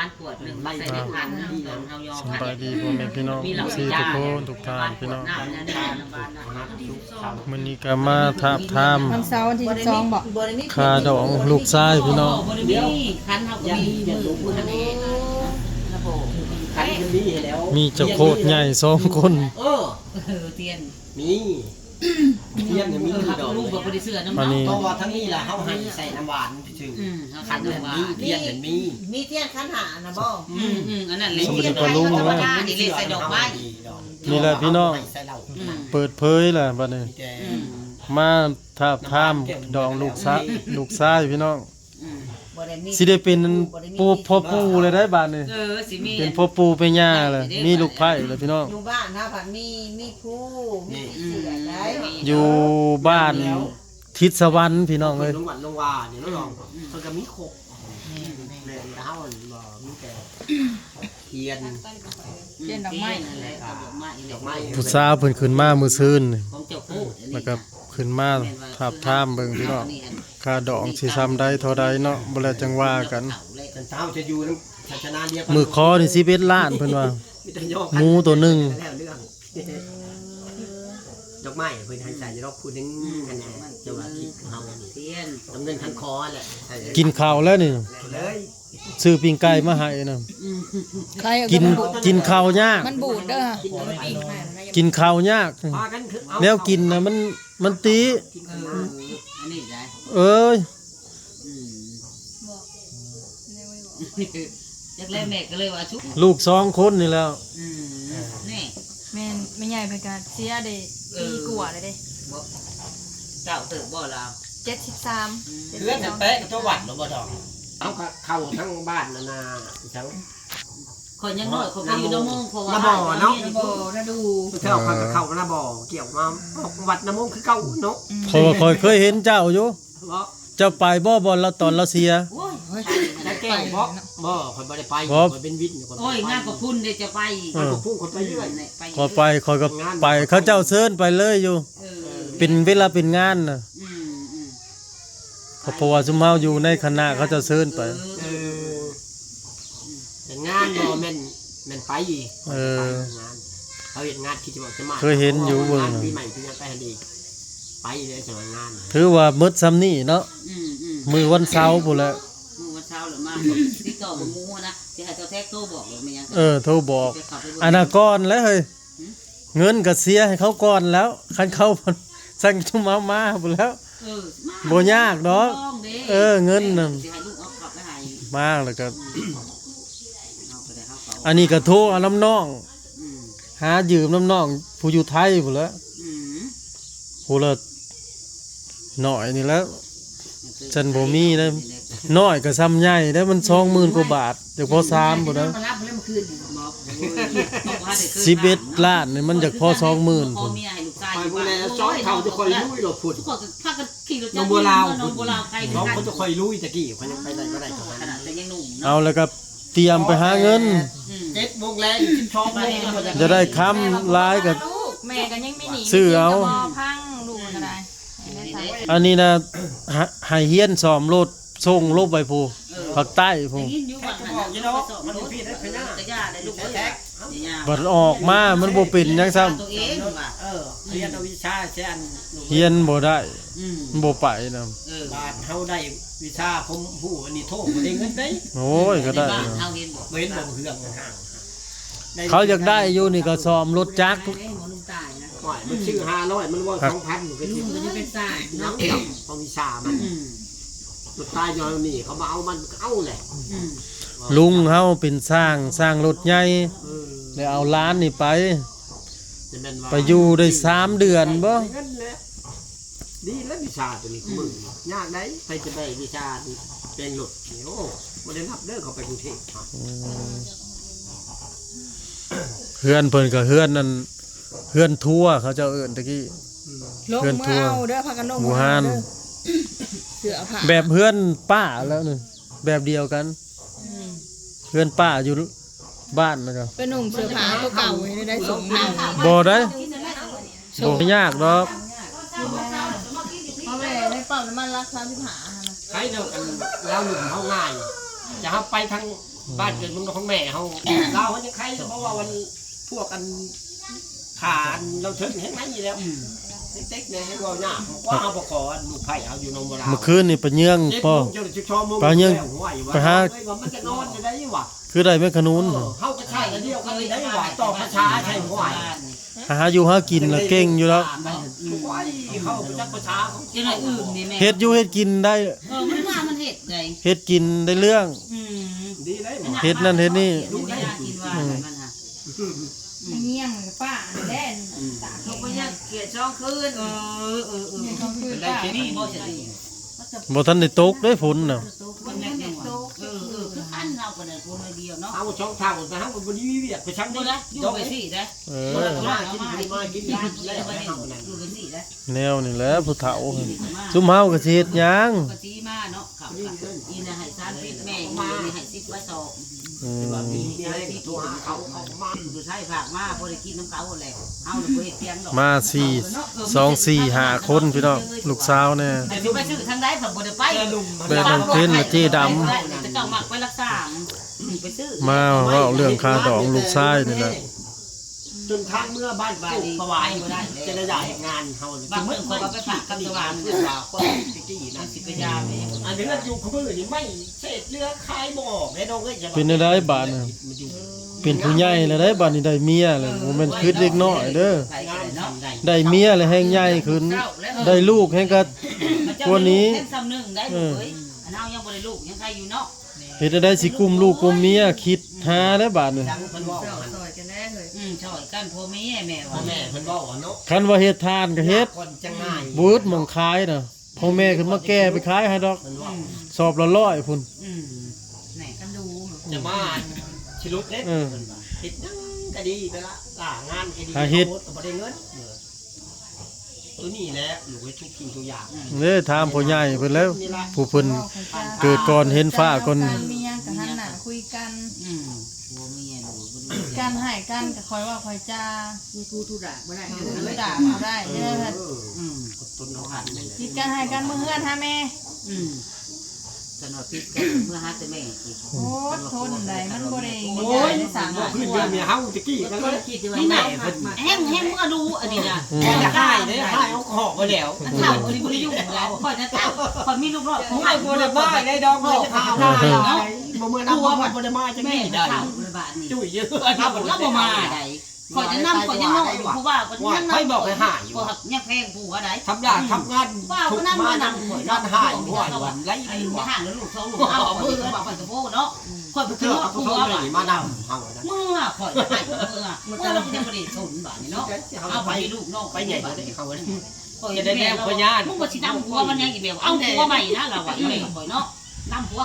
านขวดหนึ่งใส่ในพันตอนเฮายอม สบายดีพ่อแม่พี่น้องสี่ทุกคนทุกท่านพี่น้องมื้อนี้ก็มาทาบทาม วันเสาร์วันที่12บ่ ค่าดอกลูกชายพี่น้อง บ่ได้มีคันเฮาก็มีมือทะเลนะโบ คันมันมีให้แล้ว มีเจ้าโคตรใหญ่2คน เตียน มีเทียนเนี่ยมีดอก ลูกบ่ได้เสื้อน้ำ อันนี้ เพราะว่าทั้งนี้ล่ะเฮาให้ใส่น้ำหวานซื่อ คัน ๆ ว่า มีเทียนเนี่ยมี มีเทียนขันหานะบ่ อันนั้นเลย สมมุติว่าลุง ธรรม ว่า ดานี่เลยใส่ดอกไม้ นี่แหละพี่น้อง ใส่เหล้า เปิดเผยล่ะบัดนี้ แต่ มาทาบทามดอกลูกชายพี่น้อง บ่ได้มี สิได้เป็นพ่อปู่เลยได้บาดนี้ สิมี เป็นพ่อปู่แม่ย่าเลยมีลูกไผ่เลยพี่น้อง อยู่บ้านถ้าผัดมีผู้มีเสือได้ อยู่บ้านทิศสวรรค์พี่น้องเอ้ย ลงหวันลงวาเนี่ยน้องๆมันก็มีโคกแม่เฮาบ่มีแต่เทียน เทียนดอกไม้ นั่นแหละดอกไม้ ดอกไม้ ผู้สาวเพิ่นขึ้นมามื้อซื่นนี่ ของเจ้าคู่ แล้วก็ขึ้นมาทาบทามเบิ่งพี่น้องค่าดอกสิซ้ำได้เท่าใดเนาะบ่แล้วจังว่ากัน กันเช้าจะอยู่นำศาสนาเดียวกัน มือคอนี่11ล้านเพิ่นว่า มีแต่ย่อ หมูตัวหนึ่ง แล้วเรื่องดอกไม้เพิ่นให้ใส่ดอกพูดถึงกันแน่จังว่าที่เฮา เทียน ดำเนินคันคอแหละใส่เลย กินข้าวแล้วนี่ เลย ซื้อปิ้งไก่มาให้น่ะ ใคร กินข้าวยาก มันบูดเด้อ กินข้าวยาก พากันคือเอา แนวกินน่ะมันตี กินกันมา อันนี้ได้ เอ้ย จักแรกแม่ก็เลยว่าชุบ ลูก2คนนี่แล้ว นี่ แม่นไม่ใหญ่ไปกันเสียได้ปีกว่าเลยเด้ เจ้าเติบบ่ลาว 73 เพื่อนจะแปะกับจังหวัดหรือบ่ดอกเอาเข้าทั้งบ้านนานาทั้ง คนยังน้อยเขาไปอยู่น้ำมงเพราะว่า ระบ่เนาะ บ่นะดู เท่าเข้าหน้าบ่อเกี่ยวมาวัดน้ำมงคือเก่าเนาะ เพราะว่าค่อยเคยเห็นเจ้าอยู่ บ่ เจ้าไปบ่บ่แล้วตอนเราเสีย โอ้ย ได้แก้วบ่คนบ่ได้ไป บ่ คนเป็นวิทย์คน โอ้ยงานกับคุณเดี๋ยวจะไป คนก็พุ่งคนไปเรื่อย ไป ขอยไปขอยก็ไปเขาเจ้าเชิญไปเลยอยู่ เป็นเวลาเป็นงานน่ะเพราะว่าซุมเฮาอยู่ในคณะเขาเจะเชิญไป เออเป็นงานบ่แม่นไปงานเขาเห็นงานที่จะบอกจะมา เคยเห็นอยู่เบิ่ง ปีใหม่ที่จะไปหันดีไปเลยจังงาน ถือว่าหมดซ้ำนี่เนาะมื้อวันเสาร์พุ่นแหละ มือวันเช้าหรือมาติดต่อบ่งูนะที่ให้เจ้าแท็กโทรบอกหรือไม่ยัง โทรบอกอนาก่อนแล้วเฮ้ยเงินก็เสียให้เขาก่อนแล้วคันเขาสั่งจุมาพุ่นแล้วบ่ยากดอกเงินน่ะมาแล้วก็อันนี้ก็โทรเอาน้ำน้องหายืมน้ำน้องผู้อยู่ไทยพุ่นแล้วผู้ละน้อยนี่แล้วฉันบ่มีนะน้อยก็ซ้ำใหญ่ได้มัน20,000กว่าบาทเดี๋ยวพอ3พุ่นนะ มารับเล่มคืน 11ล้านนี่มันจากพอ20,000 พ่อ พุ่น เมียให้ลูกชาย ไปบ่แล้วซ้อนเขาจะคอยลุยหลบผุด ทุกคนพากันขี่รถจักร น้องบัวลาว น้องบัวลาวไกล น้องเขาจะคอยลุยตะกี้เขายังไปไหนก็ได้ตรง ข นั้น นาดแต่ยังหนุ่ม เอาแล้วก็เตรียมไปหาเงิน 7 โมงแรง12 โมง จะได้ค้ำร้ายกับ ลูกแม่ก็ยังไม่หนี ซื้อเอา ก็บ่พังลูกก็ได้ อันนี้นะให้เฮียนซ้อมรถส่งลบไปผู้ภาคใต้ผู้ ยินอยู่บ้านมันอยู่พี่ได้พญาตะยาได้ลูกเอ้ย บัดออกมามันบ่เป็นหยังซ้ำ ตัวเองว่ะ เรียนวิชาเช่น เฮียนบ่ได้มันบ่ไปนะ บาทเฮาได้วิชาผมผู้อันนี้โทษบ่ได้เงินได้ โอ้ยก็ได้ บ้าน นะ เฮาเห็นบ่ เว้นบ่เฮืองห่าง เขาอยากได้อยู่นี่ก็ซ้อมรถจักร หมอนุ่มตายนะ มันชื่อ500มันว่า 2,000อยู่ก็ ลุ ที่ งก็จะเป็นสาย น้ เนาะ ของวิชามันสุดท้ายยอนนี่เขามาเอามันเอาแหละ ลุงเฮาเป็นสร้างรถใหญ่ได้เอาล้านนี่ไปอยู่ได้3 เดือนบ่ ดีแล้ววิชาตัวนี้มึงยากได้ไปจะได้วิชาเป็นหลุดนี่โอ้บ่ได้รับเด้อเขาไปกรุงเทพ เฮือนเพิ่นก็เฮือนนั่นเฮือนทั่วเขาเจ้าเอิ้นตะกี้ ลง เพื่อนทัวร์ มาเอาเด้อพากันลง หมู่ฮั่น เสือผ้า แบบเฮือนป้าแล้วนี่แบบเดียวกันเฮือนป้าอยู่บ้านนะครับ เป็นหนุ่มเสือผ้าตัวเก่าให้ได้ส่งเน่า บ่ได้บ่ยากดอก เพราะแม่ได้เป่าน้ำมันรัก35หั่นน่ะ ใครเดียวกันแล้วหนุ่มเขาง่ายจะเอาไปทาง บ้านเกิดมึงของแม่เฮาเรามันยังใครเพราะว่าวันพวกกันขาเราถึงเห็นไหมนี่แล้วเต็กๆเนี่ยให้เราหน้าว่าเอาบ่ขอลูกไผ่เอาอยู่นมเรา เมื่อคืนนี่ไปเยื่องพ่อ ปลาเยื่องไปหา มันจะนอนจะได้วะ คือได้แม่ขนุน เฮาก็ใช่กันเดียวกันได้วะต่อประชาใช่ห้วย หาอยู่หากินแล้วเก่งอยู่แล้ว ห้วยเข้าไปจักประชาเขา จะหน่อยอื่นนี่แม่ เฮ็ดอยู่เฮ็ดกินได้ มันว่ามันเห็ดไง เฮ็ดกินได้เรื่อง ดีได้หมด เฮ็ดนั่นเฮ็ดนี่ ดูไม่น่ากินว่ามันฮะ ไอ้เงี้ยงป้าแล่นตา เขาก็ยังเกลียดช่องคืนเนี่ยเขาคือ ได้ ป้า แค่นี้บ่จะดี บ่ทันได้ตกได้ฝนน่ะ มันยังยังคืออันเราก็ได้คนเดียวเนาะ เอาช่องทางไปเฮาก็บ่ดีเวียกไปชั้น ดู นี้ นะอยู่ไปสิได้ เอ มา อ กินแล้ว ไป เฮานั่น อยู่ไปสิได้ แนวนี่แหละผู้เฒ่าซุมเฮาก็สิเฮ็ดหยัง ก็จีมาเนาะขับอีน่ะให้ซานปิดแม่อีให้10ไว้2 อืม มีอะไรตัวเขามา ดูใช้ฝากมาบ่ได้กินน้ำเก่าแหละเฮาบ่เฮ็ดเตียงดอก มา4 2 4 5คนพี่น้องลูกสาวแน่ แต่สิไปซื้อทางใดผมบ่ได้ไป แม่น้องเทนและเจ๊ดำ จะเจ้ามักไปรักษาไปซื้อ มาเว้าเรื่องค่าดองลูกชายนี่แหละ จนทางเมื่อบ้านปลูกถวายจะได้ได้งานเฮา บางเมื่อคนก็ไปฝากกับสว่าง เรื่องราวคนตะกี้นะ สิไปยาไป อันนี้อยู่ขมือนี่ไม่เศษเรือคายบ่ออกได้น้องเอ้ยจะ เป็นได้บาดน่ะเป็นผู้ใหญ่แล้วได้บาดนี้ได้เมียแล้วบ่แม่นคือเด็กน้อยเด้อ งานทำได้ ได้เมียแล้วแฮงใหญ่ขึ้น ได้ลูกแฮงก็ พวกนี้ ซ้ำนึงได้ลูกเอ้ยอันเฮายังบ่ได้ลูกยังใครอยู่เนาะ เฮ็ดได้สิกุมลูกกุมเมียคิดหาได้บาดนี่ ดังเพิ่นบอก ซอยกันแน่เลย ช่วยกันพ่อแม่แม่ พ่อ ว่า แม่เพิ่นบอกว่าเนาะ คันว่าเฮ็ดทานก็เฮ็ด คนจังง่าย บูดหมองขายน่ะพ่อแม่ขึ้นมาแก้ไปขายให้ดอก เพิ่นว่า สอบละ100พุ่น ไหนกันดู จะมาชิลุดเล็ด เออ ติดนั่งก็ดีไปละล่างานก็ดี หาเฮ็ด ก็บ่ได้เงินตัวนี้แหละหนูไว้ทุกสิ่งทุกอย่าง เด้ถามพ่อใหญ่เพิ่นแล้ว นี่ละ ผู้เพิ่นเกิดก่อนเห็นฟ้าก่อน การมียังกับหันหน้าคุยกัน พ่อแม่ดูบ่ดู การให้กันก็คอยว่าคอยจ้า มีกูทุด่าบ่ได้ คือด่าเขาได้เด้อ กดต้นเอาหันเลย คิดกันให้กันเมื่อเฮือนหาแม่ สนอปิดกันเมื่อหาแต่แม่กิน โอ้ทนได้มันบ่ได้ โอ้ ง่าย ย ได้สั่ง ขึ้นเดือนเนี่ยเฮาตะกี้กันเลย นี่แม่แห้งเมื่อดูอันนี้นะ แค่จะให้เนี่ยให้เอาหอกมาแล้ว เท่าอันนี้บ่ได้ยุ่งแล้วคอยจะเท่าคอยมีลูกน้อย ผมให้บ่ได้มาได้ดอกเลยจะพามาได้บ่มื้อนั้นบ่ได้มาจัง แม่ นี้ ได้ ได้ บาทนี่ จุ้ยเยอะ เอาแล้วบ่มาได้คอยจะนำคอยจะน้อยผู้ว่าก็ยังนำยังแพงผู้ว่าได้ ทำยากทำงานทุกมานำงานหายหัววันไร ไอ้ ดี หัว วะ ห่างแล้วลูก2ลูกเอามือบอกไปกับโบเนาะคอยไป เพื่ ซื้ อ อ เอา ผู้ ผู้ ว่า ว่ามานำเฮา เมื่อคอยให้เมื่อเราจะบ่ได้สนบาทนี่เนาะเอาไปลูกน้อง ไปใหญ่บ่ได้เขา จะได้แม่พ่อญาติมึงบ่สินำผัวมันยังอีแบบเอาผัวใหม่นะเราว่าอีแม่ข่อยเนาะนำผัว